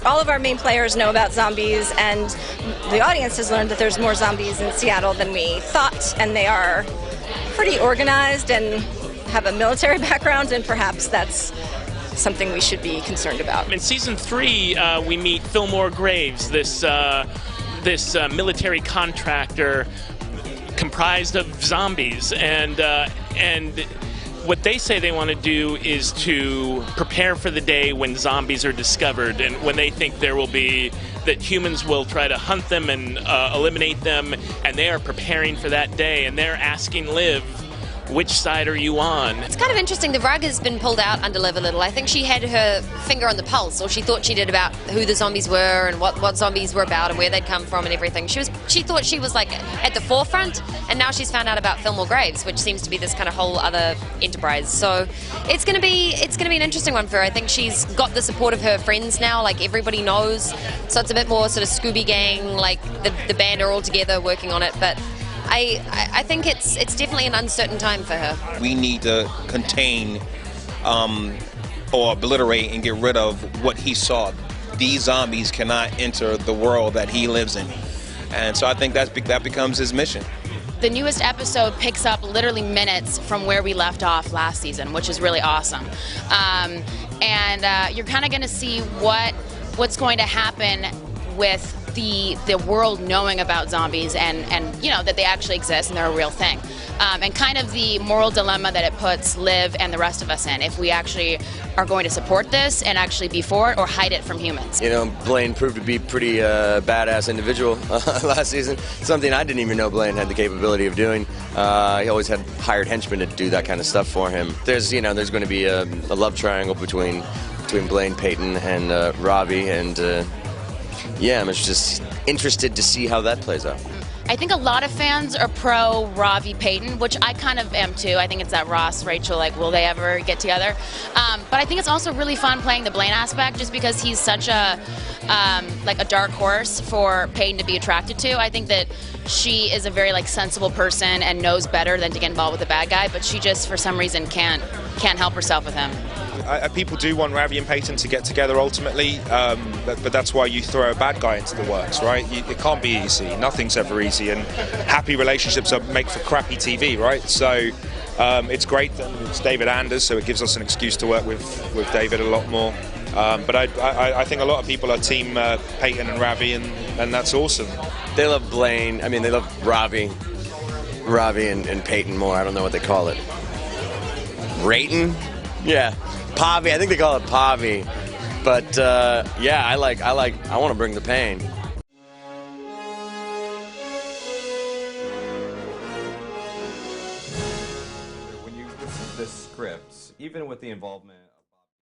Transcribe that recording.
all of our main players know about zombies, and the audience has learned that there's more zombies in Seattle than we thought, and they are pretty organized and have a military background, and perhaps that's something we should be concerned about. In season 3, we meet Fillmore Graves, this military contractor comprised of zombies, and what they say they want to do is to prepare for the day when zombies are discovered, and when they think that humans will try to hunt them and eliminate them, and they are preparing for that day, and they're asking Liv, which side are you on? It's kind of interesting. The rug has been pulled out under Liv a little. I think she had her finger on the pulse, or she thought she did, about who the zombies were and what zombies were about and where they'd come from and everything. She thought she was like at the forefront, and now she's found out about Fillmore Graves, which seems to be this kind of whole other enterprise. So it's gonna be an interesting one for her. I think she's got the support of her friends now, like everybody knows. So it's a bit more sort of Scooby Gang, like the band are all together working on it, but I think it's definitely an uncertain time for her. We need to contain or obliterate and get rid of what he saw. These zombies cannot enter the world that he lives in. And so I think that becomes his mission. The newest episode picks up literally minutes from where we left off last season, which is really awesome. And you're kind of going to see what's going to happen with the world knowing about zombies and you know that they actually exist and they're a real thing, and kind of the moral dilemma that it puts Liv and the rest of us in, if we actually are going to support this and actually be for it or hide it from humans. You know, Blaine proved to be pretty badass individual last season, something I didn't even know Blaine had the capability of doing. He always had hired henchmen to do that kind of stuff for him. There's going to be a love triangle between Blaine, Peyton, and Ravi, and yeah, I'm just interested to see how that plays out. I think a lot of fans are pro Ravi Peyton, which I kind of am too. I think it's that Ross, Rachel, like, will they ever get together? But I think it's also really fun playing the Blaine aspect, just because he's such a dark horse for Peyton to be attracted to. I think that she is a very sensible person and knows better than to get involved with a bad guy, but she just for some reason can't help herself with him. People do want Ravi and Peyton to get together ultimately, but that's why you throw a bad guy into the works, right? It can't be easy. Nothing's ever easy, and happy relationships make for crappy TV, right? So it's great that it's David Anders, so it gives us an excuse to work with David a lot more. But I think a lot of people are team Peyton and Ravi, and that's awesome. They love Blaine. I mean, they love Ravi and Peyton more. I don't know what they call it. Rayton? Yeah. Pavi, I think they call it Pavi, but yeah, I want to bring the pain. When you listen to the scripts, even with the involvement